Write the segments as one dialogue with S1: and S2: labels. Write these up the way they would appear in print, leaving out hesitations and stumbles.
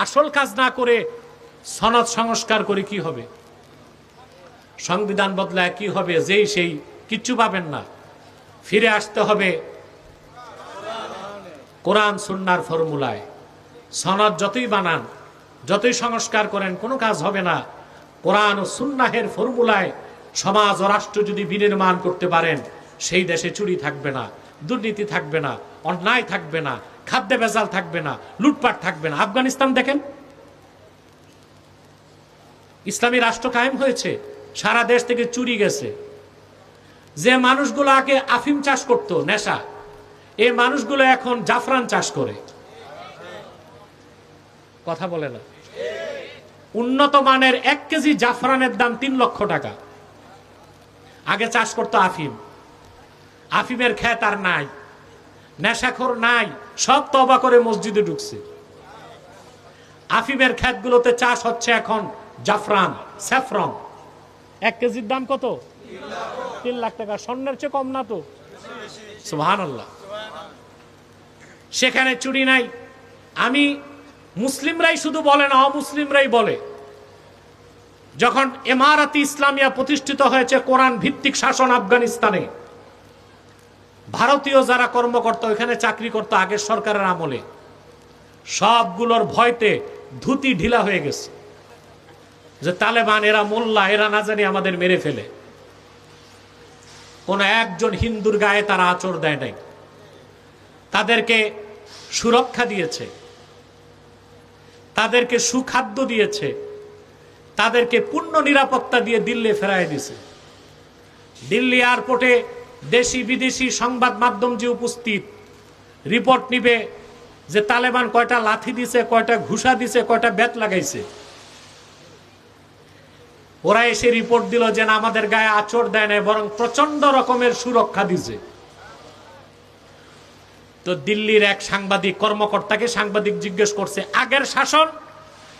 S1: আসল কাজ না করে সনদ সংস্কার করে কি হবে? সংবিধান বদলায় কি হবে? যেই সেই কিচ্ছু পাবেন না। ফিরে আসতে হবে কোরআন সুন্নাহর ফর্মুলায়। সনদ যতই বানান, যতই সংস্কার করেন, কোনো কাজ হবে না। কোরআন ও সুন্নাহের ফর্মুলায় সমাজ ও রাষ্ট্র যদি বিনির্মাণ করতে পারেন, সেই দেশে চুরি থাকবে না, দুর্নীতি থাকবে না, অন্যায় থাকবে না, খাদ্যে ভেজাল থাকবে না, লুটপাট থাকবে না। আফগানিস্তান দেখেন, ইসলামী রাষ্ট্র কায়েম হয়েছে, সারা দেশ থেকে চুরি গেছে। যে মানুষগুলো আগে আফিম চাষ করত, নেশা, এই মানুষগুলো এখন জাফরান চাষ করে। কথা বলে না। উন্নত মানের 1 কেজি জাফরানের দাম 3 লক্ষ টাকা। আগে চাষ করতো আফিম। আফিমের খেত আর নাই, নেশাখোর নাই, সব তওবা করে মসজিদে ঢুকছে। আফিমের খেতগুলোতে চাষ হচ্ছে এখন জাফরান, স্যাফরন। 1 কেজির দাম কত? 3 লাখ টাকা। স্বর্ণের চেয়ে কম না তো? সুবহানাল্লাহ। সেখানে চুরি নাই। আমি মুসলিমরাই শুধু বলে না, অমুসলিমরাই বলে, যখন ইমারাতে ইসলামিয়া প্রতিষ্ঠিত হয়েছে, কোরআন ভিত্তিক শাসন আফগানিস্তানে, ভারতীয় যারা কর্মকর্তা ওইখানে চাকরি করত আগের সরকারের আমলে, সবগুলোর ভয়তে ধুতি ঢিলা হয়ে গেছে যে তালেবান, এরা মোল্লা, এরা না জানি আমাদের মেরে ফেলে। কোন একজন হিন্দুর গায়ে তারা আঁচড় দেয় নাই। তাদেরকে সুরক্ষা দিয়েছে, তাদেরকে সুখাদ্য দিয়েছে, তাদেরকে পূর্ণ নিরাপত্তা দিয়ে দিল্লি ফেরাই দিয়েছে। দিল্লি এয়ারপোর্টে দেশি বিদেশি সংবাদ মাধ্যম যে উপস্থিত, রিপোর্ট নিবে যে তালেবান কয়টা লাথি দিছে, কয়টা ঘুষা দিছে, কয়টা ব্যাট লাগাইছে। ওরা এসে রিপোর্ট দিল যে না, আমাদের গায়ে আঁচড় দেয় না, বরং প্রচন্ড রকমের সুরক্ষা দিছে। তো দিল্লির এক সাংবাদিক কর্মকর্তাকে সাংবাদিক জিজ্ঞেস করছে, আগের শাসন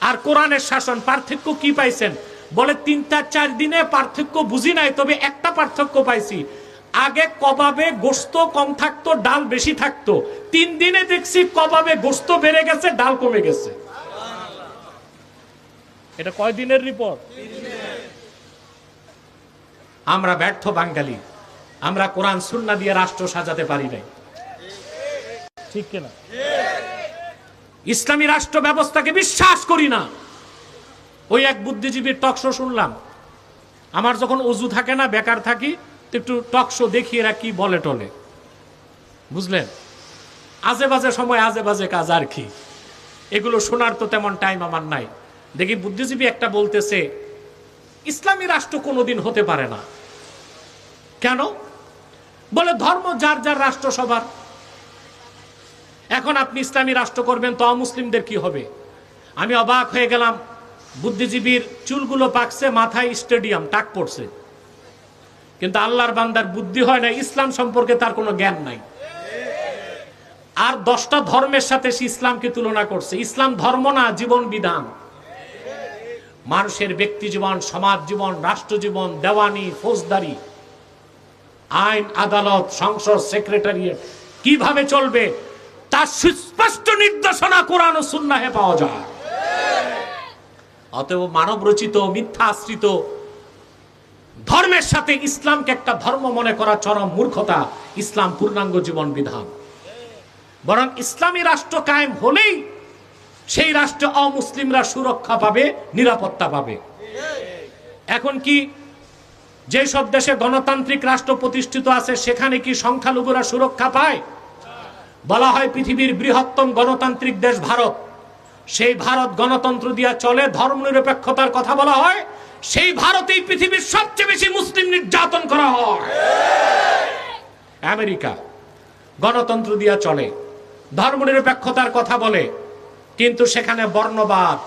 S1: আর কোরআনের শাসন পার্থক্য কি পাইছেন? বলে 3-4 দিনে পার্থক্য বুঝি নাই, তবে একটা পার্থক্য পাইছি। আগে কবাবে গোশত কম থাকতো, ডাল বেশি থাকতো। 3 দিনে দেখছি কবাবে গোশত বেড়ে গেছে, ডাল কমে গেছে। এটা কয় দিনের রিপোর্ট? আমরা ব্যর্থ বাঙালি, আমরা কোরআন সুন্নাহ দিয়ে রাষ্ট্র সাজাতে পারি নাই। ঠিক কিনা? ইসলামী রাষ্ট্র ব্যবস্থাকে বিশ্বাস করি না। ওই এক বুদ্ধিজীবীর টকশো শুনলাম। আমার যখন ওযু থাকে না, বেকার থাকি, একটু টকশো দেখি এরা কি বলে টলে, বুঝলেন? আজে বাজে সময়, আজে বাজে কাজ, আর কি। এগুলো শোনার তো তেমন টাইম আমার নাই। দেখি বুদ্ধিজীবী একটা বলতেছে, ইসলামী রাষ্ট্র কোনোদিন হতে পারে না। কেন? বলে ধর্ম যার যার, রাষ্ট্র সবার। এখন আপনি ইসলামী রাষ্ট্র করবেন তো অমুসলিমদের কি হবে? আমি অবাক হয়ে গেলাম। বুদ্ধিজীবীর চুলগুলো পাকছে, মাথায় স্টেডিয়াম টাক পড়ছে, কিন্তু আল্লাহর বান্দার বুদ্ধি হয় না, ইসলাম সম্পর্কে তার কোনো জ্ঞান নাই। আর 10টা ধর্মের সাথে সে ইসলামকে তুলনা করছে। ইসলাম ধর্ম না, জীবন বিধান। মানুষের ব্যক্তি জীবন, সমাজ জীবন, রাষ্ট্র জীবন, দেওয়ানি, ফৌজদারি, আইন, আদালত, সংসদ, সেক্রেটারিয়েট কিভাবে চলবে তার সুস্পষ্ট নির্দেশনা কোরআন ও সুন্নাহে পাওয়া যায়। অতএব মানব রচিত, মিথ্যা আশ্রিত ধর্মের সাথে ইসলামকে একটা ধর্ম মনে করা চরম মূর্খতা। ইসলাম পূর্ণাঙ্গ জীবন বিধান। বরং ইসলামী রাষ্ট্র কায়েম হলেই সেই রাষ্ট্রে অমুসলিমরা সুরক্ষা পাবে, নিরাপত্তা পাবে। এখন কি যেসব দেশে গণতান্ত্রিক রাষ্ট্র প্রতিষ্ঠিত আছে সেখানে কি সংখ্যালঘুরা সুরক্ষা পায়? বলা হয় পৃথিবীর বৃহত্তম গণতান্ত্রিক দেশ ভারত। সেই ভারত গণতন্ত্র দিয়া চলে, ধর্মনিরপেক্ষতার কথা বলা হয়। সেই ভারতেই পৃথিবীর সবচেয়ে বেশি মুসলিম নির্যাতন করা হয়। আমেরিকা গণতন্ত্র দিয়া চলে, ধর্মনিরপেক্ষতার কথা বলে, কিন্তু সেখানে বর্ণবাদ,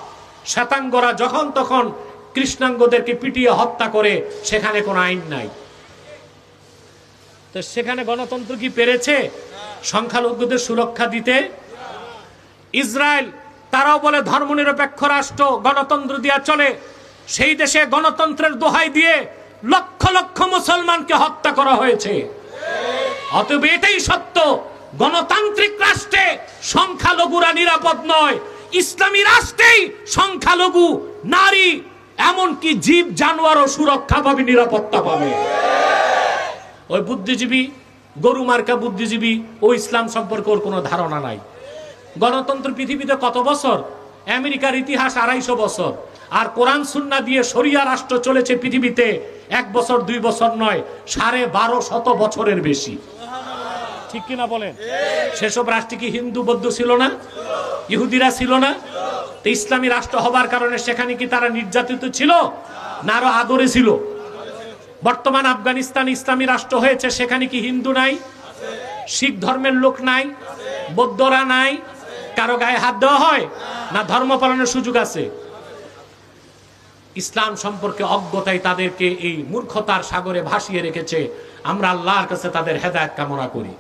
S1: শ্বেতাঙ্গরা যখন তখন কৃষ্ণাঙ্গদেরকে পিটিয়ে হত্যা করে, সেখানে কোনো আইন নাই। তো সেখানে গণতন্ত্র কি পেরেছে সংখ্যালঘুদের সুরক্ষা দিতে? ইসরায়েল তারাও বলে ধর্মনিরপেক্ষ রাষ্ট্র, গণতন্ত্র দিয়া চলে। সেই দেশে গণতন্ত্রের দোহাই দিয়ে লক্ষ লক্ষ মুসলমানকে হত্যা করা হয়েছে। অতএব এটাই সত্য, গণতান্ত্রিক রাষ্ট্রে সংখ্যালঘুরা নিরাপদ নয়, ইসলামী রাষ্ট্রেই সংখ্যালঘু, নারী, এমনকি জীব জানোয়ারও সুরক্ষা পাবে, নিরাপত্তা পাবে। ওই বুদ্ধিজীবী, গরু মার্কা বুদ্ধিজীবী, ও ইসলাম সম্পর্কে ওর কোনো ধারণা নাই। গণতন্ত্র পৃথিবীতে কত বছর? আমেরিকার ইতিহাস 250 বছর। আর কোরআন সুন্নাহ দিয়ে শরিয়া রাষ্ট্র চলেছে পৃথিবীতে 1 বছর 2 বছর নয়, 1250 বছরের বেশি। ঠিক কিনা বলেন? সেসব রাষ্ট্রে কি হিন্দু বৌদ্ধ ছিল না? ইহুদিরা ছিল না? তো ইসলামী রাষ্ট্র হবার কারণে সেখানে কি তারা নির্যাতিত ছিল না আরো আদরে ছিল? বর্তমান আফগানিস্তান ইসলামী রাষ্ট্র হয়েছে, সেখানে কি হিন্দু নাই? শিখ ধর্মের লোক নাই? বৌদ্ধরা নাই? কারো গায়ে হাত দেওয়া হয় না? ধর্ম পালনের সুযোগ আছে? ইসলাম সম্পর্কে অজ্ঞতাই তাদেরকে এই মূর্খতার সাগরে ভাসিয়ে রেখেছে। আমরা আল্লাহর কাছে তাদের হেদায়েত কামনা করি।